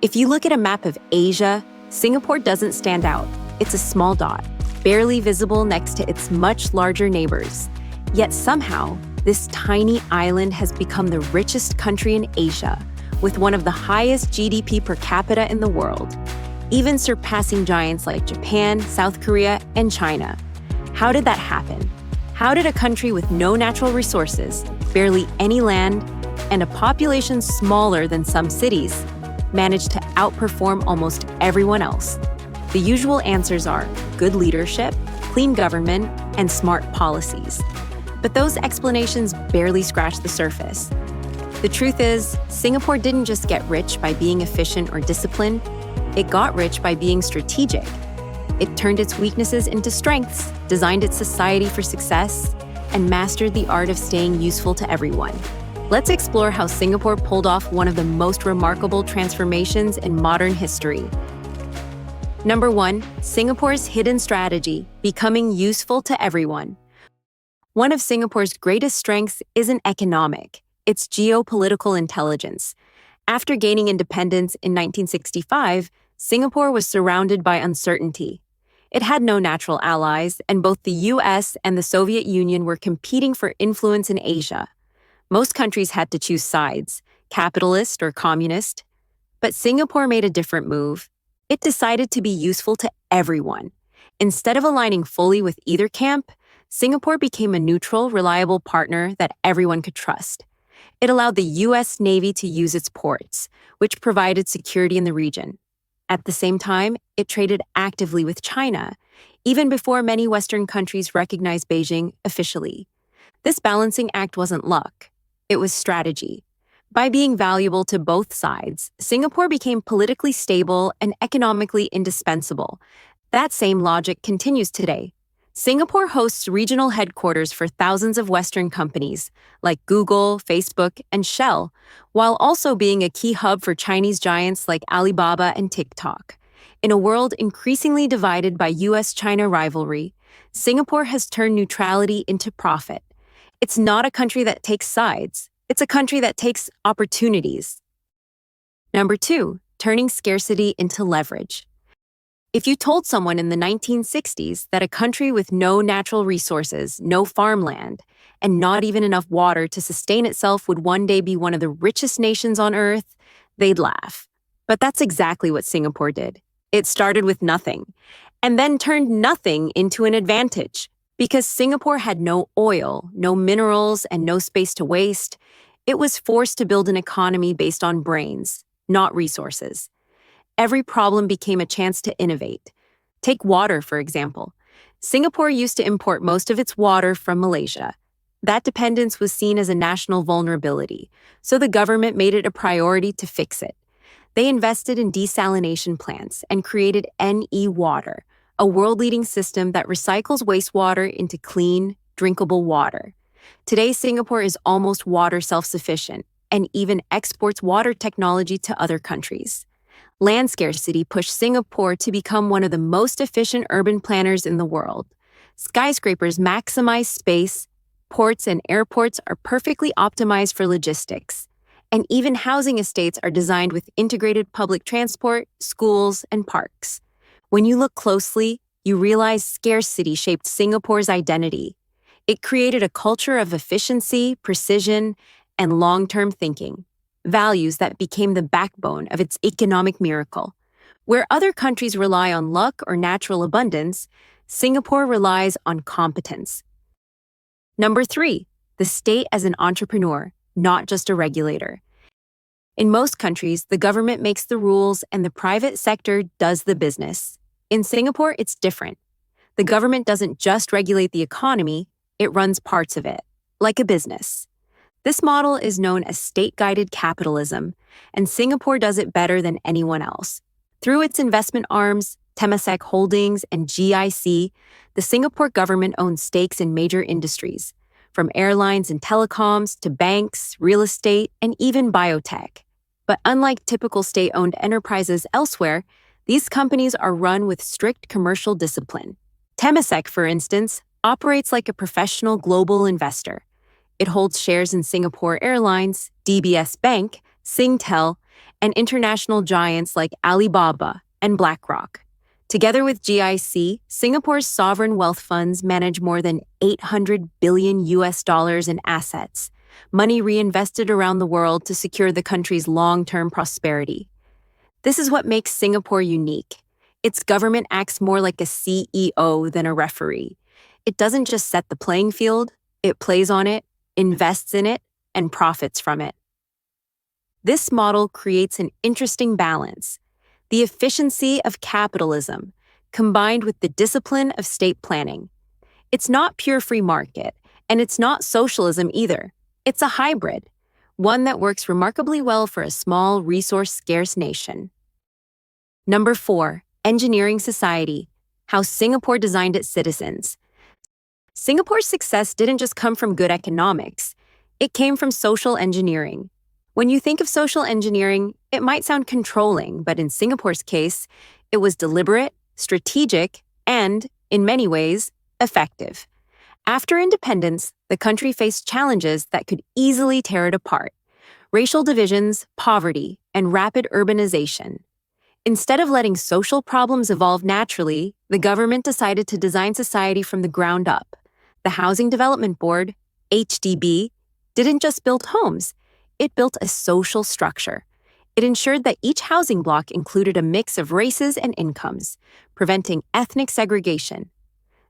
If you look at a map of Asia, Singapore doesn't stand out. It's a small dot, barely visible next to its much larger neighbors. Yet somehow, this tiny island has become the richest country in Asia, with one of the highest GDP per capita in the world, even surpassing giants like Japan, South Korea, and China. How did that happen? How did a country with no natural resources, barely any land, and a population smaller than some cities manage to outperform almost everyone else? The usual answers are good leadership, clean government, and smart policies. But those explanations barely scratch the surface. The truth is, Singapore didn't just get rich by being efficient or disciplined, it got rich by being strategic. It turned its weaknesses into strengths, designed its society for success, and mastered the art of staying useful to everyone. Let's explore how Singapore pulled off one of the most remarkable transformations in modern history. Number 1, Singapore's hidden strategy, becoming useful to everyone. One of Singapore's greatest strengths isn't economic, it's geopolitical intelligence. After gaining independence in 1965, Singapore was surrounded by uncertainty. It had no natural allies, and both the US and the Soviet Union were competing for influence in Asia. Most countries had to choose sides, capitalist or communist. But Singapore made a different move. It decided to be useful to everyone. Instead of aligning fully with either camp, Singapore became a neutral, reliable partner that everyone could trust. It allowed the US Navy to use its ports, which provided security in the region. At the same time, it traded actively with China, even before many Western countries recognized Beijing officially. This balancing act wasn't luck. It was strategy. By being valuable to both sides, Singapore became politically stable and economically indispensable. That same logic continues today. Singapore hosts regional headquarters for thousands of Western companies like Google, Facebook, and Shell, while also being a key hub for Chinese giants like Alibaba and TikTok. In a world increasingly divided by US-China rivalry, Singapore has turned neutrality into profit. It's not a country that takes sides. It's a country that takes opportunities. Number 2, turning scarcity into leverage. If you told someone in the 1960s that a country with no natural resources, no farmland, and not even enough water to sustain itself would one day be one of the richest nations on Earth, they'd laugh. But that's exactly what Singapore did. It started with nothing, and then turned nothing into an advantage. Because Singapore had no oil, no minerals, and no space to waste, it was forced to build an economy based on brains, not resources. Every problem became a chance to innovate. Take water, for example. Singapore used to import most of its water from Malaysia. That dependence was seen as a national vulnerability, so the government made it a priority to fix it. They invested in desalination plants and created NE Water, a world-leading system that recycles wastewater into clean, drinkable water. Today, Singapore is almost water self-sufficient and even exports water technology to other countries. Land scarcity pushed Singapore to become one of the most efficient urban planners in the world. Skyscrapers maximize space, ports and airports are perfectly optimized for logistics, and even housing estates are designed with integrated public transport, schools, and parks. When you look closely, you realize scarcity shaped Singapore's identity. It created a culture of efficiency, precision, and long-term thinking, values that became the backbone of its economic miracle. Where other countries rely on luck or natural abundance, Singapore relies on competence. Number 3, the state as an entrepreneur, not just a regulator. In most countries, the government makes the rules and the private sector does the business. In Singapore, it's different. The government doesn't just regulate the economy, it runs parts of it, like a business. This model is known as state-guided capitalism, and Singapore does it better than anyone else. Through its investment arms, Temasek Holdings and GIC, the Singapore government owns stakes in major industries, from airlines and telecoms to banks, real estate, and even biotech. But unlike typical state-owned enterprises elsewhere, these companies are run with strict commercial discipline. Temasek, for instance, operates like a professional global investor. It holds shares in Singapore Airlines, DBS Bank, Singtel, and international giants like Alibaba and BlackRock. Together with GIC, Singapore's sovereign wealth funds manage more than 800 billion US dollars in assets, money reinvested around the world to secure the country's long-term prosperity. This is what makes Singapore unique. Its government acts more like a CEO than a referee. It doesn't just set the playing field, it plays on it, invests in it, and profits from it. This model creates an interesting balance: the efficiency of capitalism, combined with the discipline of state planning. It's not pure free market, and it's not socialism either. It's a hybrid, one that works remarkably well for a small, resource-scarce nation. Number 4, engineering society: how Singapore designed its citizens. Singapore's success didn't just come from good economics. It came from social engineering. When you think of social engineering, it might sound controlling, but in Singapore's case, it was deliberate, strategic, and, in many ways, effective. After independence, the country faced challenges that could easily tear it apart: racial divisions, poverty, and rapid urbanization. Instead of letting social problems evolve naturally, the government decided to design society from the ground up. The Housing Development Board, HDB, didn't just build homes, it built a social structure. It ensured that each housing block included a mix of races and incomes, preventing ethnic segregation.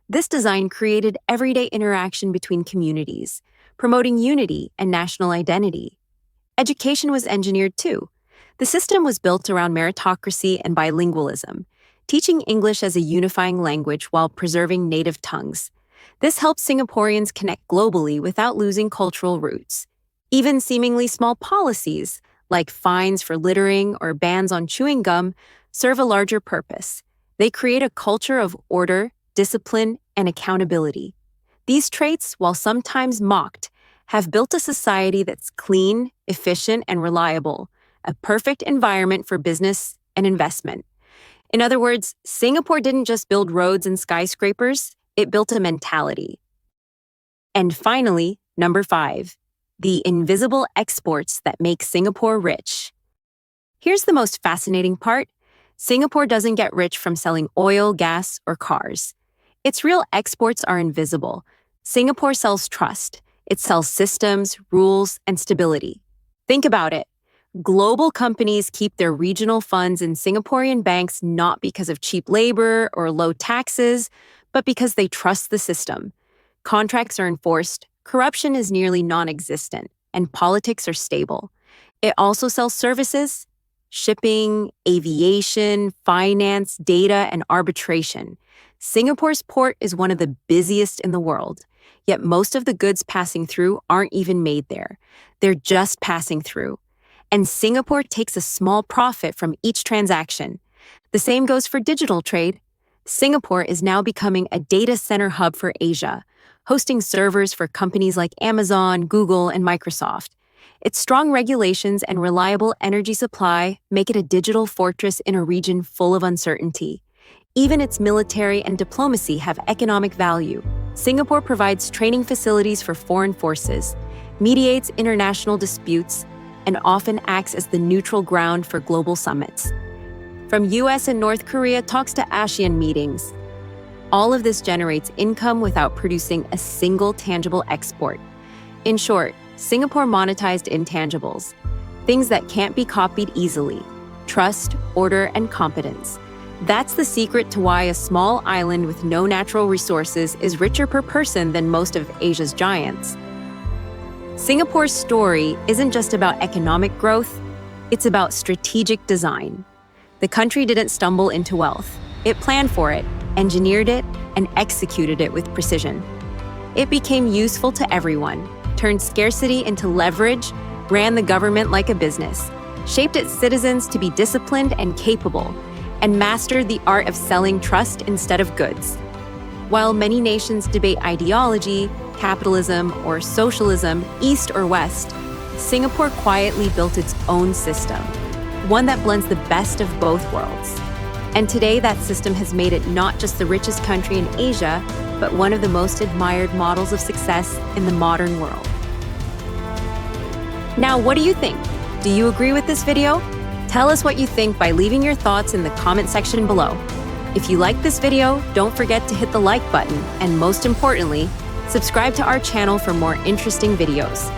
This design created everyday interaction between communities, promoting unity and national identity. Education was engineered too. The system was built around meritocracy and bilingualism, teaching English as a unifying language while preserving native tongues. This helped Singaporeans connect globally without losing cultural roots. Even seemingly small policies, like fines for littering or bans on chewing gum, serve a larger purpose. They create a culture of order, discipline, and accountability. These traits, while sometimes mocked, have built a society that's clean, efficient, and reliable, a perfect environment for business and investment. In other words, Singapore didn't just build roads and skyscrapers, it built a mentality. And finally, number 5, the invisible exports that make Singapore rich. Here's the most fascinating part: Singapore doesn't get rich from selling oil, gas, or cars. Its real exports are invisible. Singapore sells trust. It sells systems, rules, and stability. Think about it. Global companies keep their regional funds in Singaporean banks not because of cheap labor or low taxes, but because they trust the system. Contracts are enforced, corruption is nearly non-existent, and politics are stable. It also sells services: shipping, aviation, finance, data, and arbitration. Singapore's port is one of the busiest in the world, yet most of the goods passing through aren't even made there. They're just passing through. And Singapore takes a small profit from each transaction. The same goes for digital trade. Singapore is now becoming a data center hub for Asia, hosting servers for companies like Amazon, Google, and Microsoft. Its strong regulations and reliable energy supply make it a digital fortress in a region full of uncertainty. Even its military and diplomacy have economic value. Singapore provides training facilities for foreign forces, mediates international disputes, and often acts as the neutral ground for global summits. From US and North Korea talks to ASEAN meetings, all of this generates income without producing a single tangible export. In short, Singapore monetized intangibles, things that can't be copied easily: trust, order, and competence. That's the secret to why a small island with no natural resources is richer per person than most of Asia's giants. Singapore's story isn't just about economic growth, it's about strategic design. The country didn't stumble into wealth. It planned for it, engineered it, and executed it with precision. It became useful to everyone, turned scarcity into leverage, ran the government like a business, shaped its citizens to be disciplined and capable, and mastered the art of selling trust instead of goods. While many nations debate ideology, capitalism, or socialism, east or west, Singapore quietly built its own system, one that blends the best of both worlds. And today, that system has made it not just the richest country in Asia, but one of the most admired models of success in the modern world. Now, what do you think? Do you agree with this video? Tell us what you think by leaving your thoughts in the comment section below. If you like this video, don't forget to hit the like button, and most importantly, subscribe to our channel for more interesting videos.